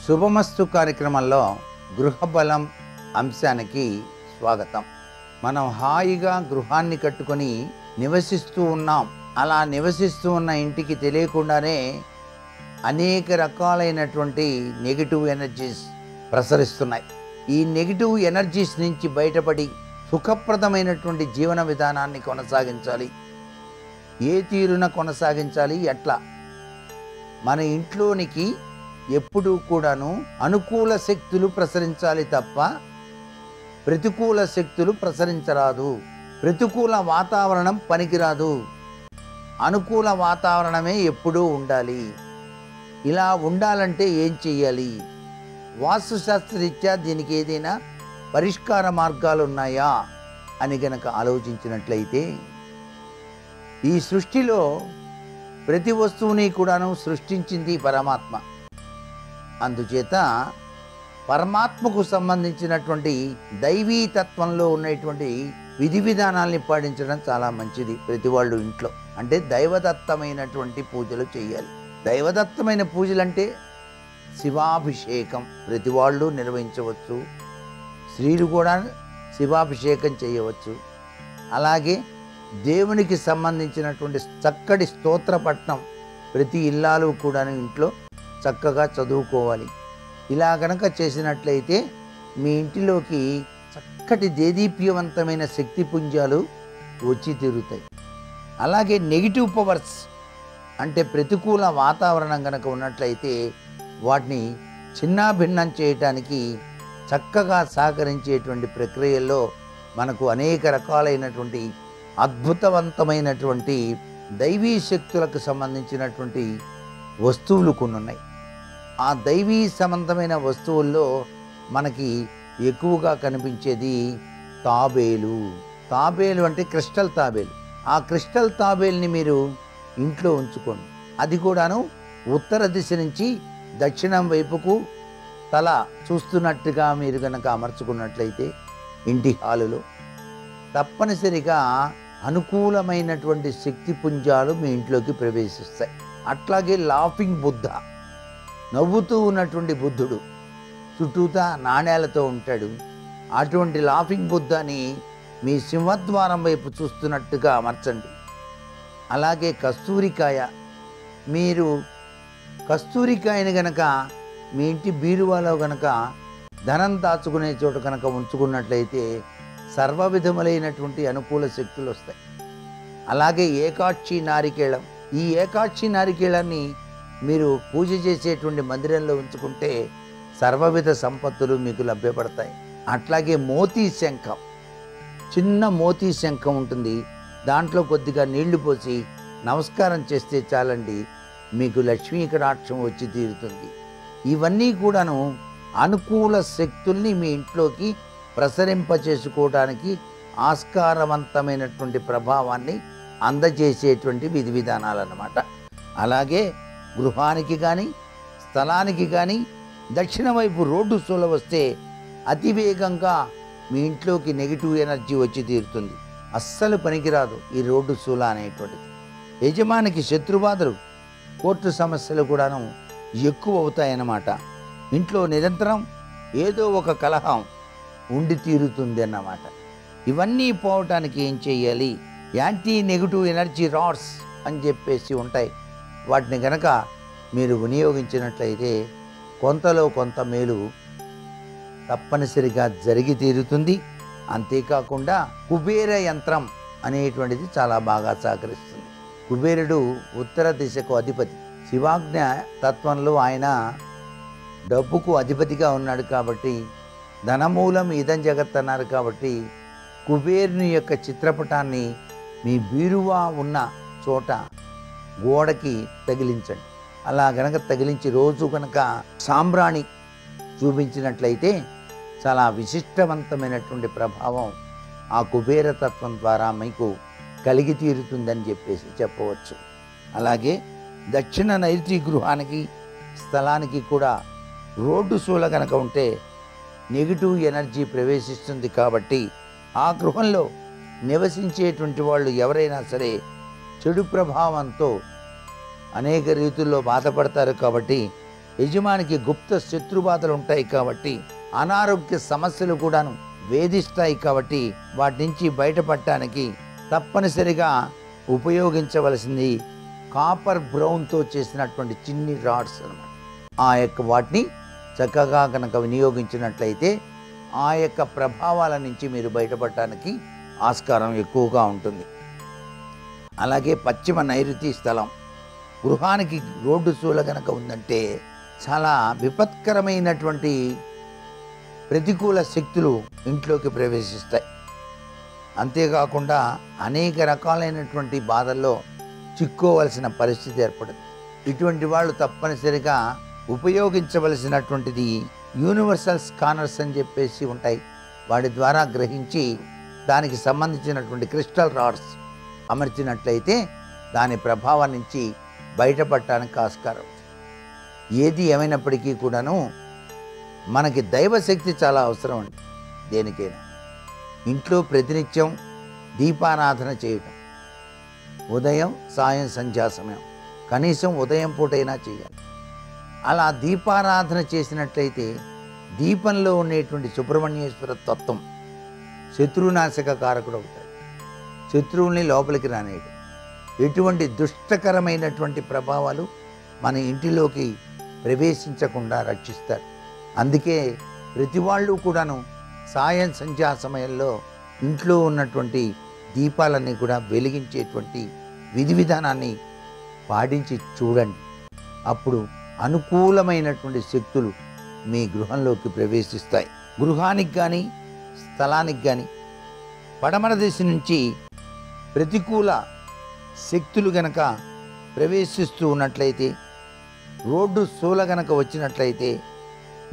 శుభమస్తు కార్యక్రమంలో గృహబలం అంశానికి స్వాగతం. మనం హాయిగా గృహాన్ని కట్టుకొని నివసిస్తూ ఉన్నాం. అలా నివసిస్తూ ఉన్న ఇంటికి తెలియకుండానే అనేక రకాలైనటువంటి నెగిటివ్ ఎనర్జీస్ ప్రసరిస్తున్నాయి. ఈ నెగిటివ్ ఎనర్జీస్ నుంచి బయటపడి సుఖప్రదమైనటువంటి జీవన విధానాన్ని కొనసాగించాలి. ఏ తీరున కొనసాగించాలి, ఎట్లా? మన ఇంట్లోనికి ఎప్పుడూ కూడాను అనుకూల శక్తులు ప్రసరించాలి తప్ప ప్రతికూల శక్తులు ప్రసరించరాదు. ప్రతికూల వాతావరణం పనికిరాదు. అనుకూల వాతావరణమే ఎప్పుడూ ఉండాలి. ఇలా ఉండాలంటే ఏం చెయ్యాలి? వాస్తుశాస్త్రరీత్యా దీనికి ఏదైనా పరిష్కార మార్గాలు ఉన్నాయా అని గనక ఆలోచించినట్లయితే, ఈ సృష్టిలో ప్రతి వస్తువుని కూడాను సృష్టించింది పరమాత్మ. అందుచేత పరమాత్మకు సంబంధించినటువంటి దైవీ తత్వంలో ఉన్నటువంటి విధి విధానాల్ని పాటించడం చాలా మంచిది. ప్రతి వాళ్ళు ఇంట్లో అంటే దైవదత్తమైనటువంటి పూజలు చేయాలి. దైవదత్తమైన పూజలు అంటే శివాభిషేకం ప్రతి వాళ్ళు నిర్వహించవచ్చు. స్త్రీలు కూడా శివాభిషేకం చేయవచ్చు. అలాగే దేవునికి సంబంధించినటువంటి చక్కటి స్తోత్రపట్నం ప్రతి ఇల్లాలు కూడా ఇంట్లో చక్కగా చదువుకోవాలి. ఇలా కనుక చేసినట్లయితే మీ ఇంటిలోకి చక్కటి దేదీప్యవంతమైన శక్తి పుంజాలు వచ్చి తీరుతాయి. అలాగే నెగిటివ్ పవర్స్ అంటే ప్రతికూల వాతావరణం కనుక ఉన్నట్లయితే వాటిని చిన్నాభిన్నం చేయటానికి చక్కగా సహకరించేటువంటి ప్రక్రియల్లో మనకు అనేక రకాలైనటువంటి అద్భుతవంతమైనటువంటి దైవీ శక్తులకు సంబంధించినటువంటి వస్తువులు కొన్ని ఉన్నాయి. ఆ దైవీ సంబంధమైన వస్తువుల్లో మనకి ఎక్కువగా కనిపించేది తాబేలు. తాబేలు అంటే క్రిస్టల్ తాబేలు. ఆ క్రిస్టల్ తాబేలుని మీరు ఇంట్లో ఉంచుకోండి. అది కూడాను ఉత్తర దిశ నుంచి దక్షిణం వైపుకు తల చూస్తున్నట్టుగా మీరు కనుక అమర్చుకున్నట్లయితే ఇంటి హాలులో తప్పనిసరిగా అనుకూలమైనటువంటి శక్తి పుంజాలు మీ ఇంట్లోకి ప్రవేశిస్తాయి. అట్లాగే లాఫింగ్ బుద్ధ, నవ్వుతూ ఉన్నటువంటి బుద్ధుడు చుట్టూతా నాణేలతో ఉంటాడు. అటువంటి లాఫింగ్ బుద్ధని మీ సింహద్వారం వైపు చూస్తున్నట్టుగా అమర్చండి. అలాగే కస్తూరికాయ, మీరు కస్తూరికాయని గనక మీ ఇంటి బీరువాలో గనక ధనం దాచుకునే చోట కనుక ఉంచుకున్నట్లయితే సర్వ విధములైనటువంటి అనుకూల శక్తులు వస్తాయి. అలాగే ఏకాక్షి నారికేళం, ఈ ఏకాక్షి నారికేళాన్ని మీరు పూజ చేసేటువంటి మందిరంలో ఉంచుకుంటే సర్వవిధ సంపత్తులు మీకు లభ్యపడతాయి. అట్లాగే మోతీ శంఖం, చిన్న మోతీ శంఖం ఉంటుంది. దాంట్లో కొద్దిగా నీళ్లు పోసి నమస్కారం చేస్తే చాలండి, మీకు లక్ష్మీ కటాక్షం వచ్చి తీరుతుంది. ఇవన్నీ కూడాను అనుకూల శక్తుల్ని మీ ఇంట్లోకి ప్రసరింపచేసుకోవడానికి ఆస్కారవంతమైనటువంటి ప్రభావాన్ని అందజేసేటువంటి విధి విధానాలు అన్నమాట. అలాగే గృహానికి కానీ స్థలానికి కానీ దక్షిణ వైపు రోడ్డు సూల వస్తే అతివేగంగా మీ ఇంట్లోకి నెగిటివ్ ఎనర్జీ వచ్చి తీరుతుంది. అస్సలు పనికిరాదు ఈ రోడ్డు సూల అనేటువంటిది. యజమానికి శత్రుబాధలు, కోర్టు సమస్యలు కూడాను ఎక్కువ అవుతాయన్నమాట. ఇంట్లో నిరంతరం ఏదో ఒక కలహం ఉండి తీరుతుంది అన్నమాట. ఇవన్నీ పోవటానికి ఏం చేయాలి? యాంటీ నెగిటివ్ ఎనర్జీ రాడ్స్ అని చెప్పేసి ఉంటాయి. వాటిని గనక మీరు వినియోగించినట్లయితే కొంతలో కొంత మేలు తప్పనిసరిగా జరిగి తీరుతుంది. అంతేకాకుండా కుబేర యంత్రం అనేటువంటిది చాలా బాగా సహకరిస్తుంది. కుబేరుడు ఉత్తర దిశకు అధిపతి. శివాజ్ఞ తత్వంలో ఆయన డబ్బుకు అధిపతిగా ఉన్నాడు కాబట్టి ధనమూలం ఇదం జగత్ అన్నారు కాబట్టి కుబేరుని యొక్క చిత్రపటాన్ని మీ బీరువా ఉన్న చోట గోడకి తగిలించండి. అలా గనక తగిలించి రోజు కనుక సాంబ్రాణి చూపించినట్లయితే చాలా విశిష్టవంతమైనటువంటి ప్రభావం ఆ కుబేరతత్వం ద్వారా మీకు కలిగి తీరుతుందని చెప్పేసి చెప్పవచ్చు. అలాగే దక్షిణ నైరుతి గృహానికి స్థలానికి కూడా రోడ్డు సూల కనుక ఉంటే నెగిటివ్ ఎనర్జీ ప్రవేశిస్తుంది. కాబట్టి ఆ గృహంలో నివసించేటువంటి వాళ్ళు ఎవరైనా సరే చెడు ప్రభావంతో అనేక రీతుల్లో బాధపడతారు. కాబట్టి యజమానికి గుప్త శత్రుబాధలు ఉంటాయి కాబట్టి, అనారోగ్య సమస్యలు కూడాను వేధిస్తాయి కాబట్టి, వాటి నుంచి బయటపడటానికి తప్పనిసరిగా ఉపయోగించవలసింది కాపర్ బ్రౌన్తో చేసినటువంటి చిన్ని రాడ్స్ అన్నమాట. ఆ యొక్క వాటిని చక్కగా కనుక వినియోగించినట్లయితే ఆ యొక్క ప్రభావాల నుంచి మీరు బయటపడటానికి ఆస్కారం ఎక్కువగా ఉంటుంది. అలాగే పశ్చిమ నైరుతి స్థలం గృహానికి రోడ్డు సూల కనుక ఉందంటే చాలా విపత్కరమైనటువంటి ప్రతికూల శక్తులు ఇంట్లోకి ప్రవేశిస్తాయి. అంతేకాకుండా అనేక రకాలైనటువంటి బాధల్లో చిక్కోవలసిన పరిస్థితి ఏర్పడుతుంది. ఇటువంటి వాళ్ళు తప్పనిసరిగా ఉపయోగించవలసినటువంటిది యూనివర్సల్ స్కానర్స్ అని చెప్పేసి ఉంటాయి. వాటి ద్వారా గ్రహించి దానికి సంబంధించినటువంటి క్రిస్టల్ రాడ్స్ అమర్చినట్లయితే దాని ప్రభావం నుంచి బయటపడటానికి ఆస్కారం. ఏది ఏమైనప్పటికీ కూడాను మనకి దైవశక్తి చాలా అవసరం అండి. దేనికైనా ఇంట్లో ప్రతినిత్యం దీపారాధన చేయటం, ఉదయం సాయం సంధ్యా సమయం, కనీసం ఉదయం పూటైనా చేయాలి. అలా దీపారాధన చేసినట్లయితే దీపంలో ఉండేటువంటి సుబ్రహ్మణ్యేశ్వర తత్వం శత్రునాశక కారకుడు అవుతాడు. శత్రువుల్ని లోపలికి రానేయడం, ఎటువంటి దుష్టకరమైనటువంటి ప్రభావాలు మన ఇంటిలోకి ప్రవేశించకుండా రక్షిస్తారు. అందుకే ప్రతి వాళ్ళు కూడాను సాయం సంధ్యా సమయంలో ఇంట్లో ఉన్నటువంటి దీపాలన్నీ కూడా వెలిగించేటువంటి విధి విధానాన్ని పాటించి చూడండి. అప్పుడు అనుకూలమైనటువంటి శక్తులు మీ గృహంలోకి ప్రవేశిస్తాయి. గృహానికి కానీ స్థలానికి కానీ పడమర దిశ నుంచి ప్రతికూల శక్తులు గనక ప్రవేశిస్తూ ఉన్నట్లయితే, రోడ్డు సూల గనక వచ్చినట్లయితే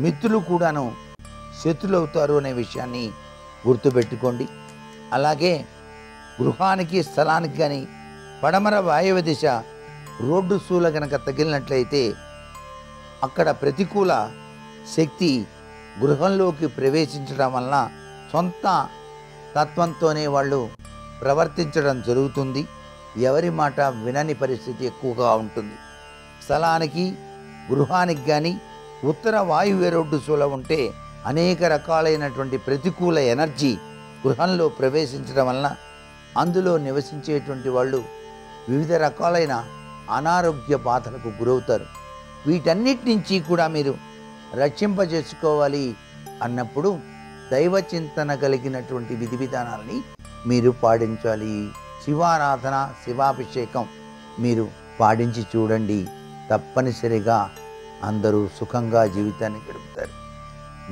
మిత్రులు కూడాను శత్రులవుతారు అనే విషయాన్ని గుర్తుపెట్టుకోండి. అలాగే గృహానికి స్థలానికి కానీ పడమర వాయువ్య దిశ రోడ్డు సూల గనక తగిలినట్లయితే అక్కడ ప్రతికూల శక్తి గృహంలోకి ప్రవేశించడం వలన సొంత తత్వంతోనే వాళ్ళు ప్రవర్తించడం జరుగుతుంది. ఎవరి మాట వినని పరిస్థితి ఎక్కువగా ఉంటుంది. స్థలానికి గృహానికి కానీ ఉత్తర వాయువ్య రోడ్డు సూల ఉంటే అనేక రకాలైనటువంటి ప్రతికూల ఎనర్జీ గృహంలో ప్రవేశించడం వలన అందులో నివసించేటువంటి వాళ్ళు వివిధ రకాలైన అనారోగ్య బాధలకు గురవుతారు. వీటన్నిటి నుంచి కూడా మీరు రక్షింపజేసుకోవాలి అన్నప్పుడు దైవ చింతన కలిగినటువంటి విధి విధానాలని మీరు పాటించాలి. శివారాధన, శివాభిషేకం మీరు పాటించి చూడండి. తప్పనిసరిగా అందరూ సుఖంగా జీవితాన్ని గడుపుతారు.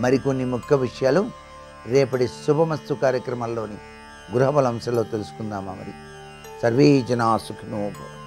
మరికొన్ని ముఖ్య విషయాలు రేపటి శుభమస్తు కార్యక్రమంలోని గృహబలంశలో తెలుసుకుందామా. మరి సర్వే జనా సుఖినో భవంతు.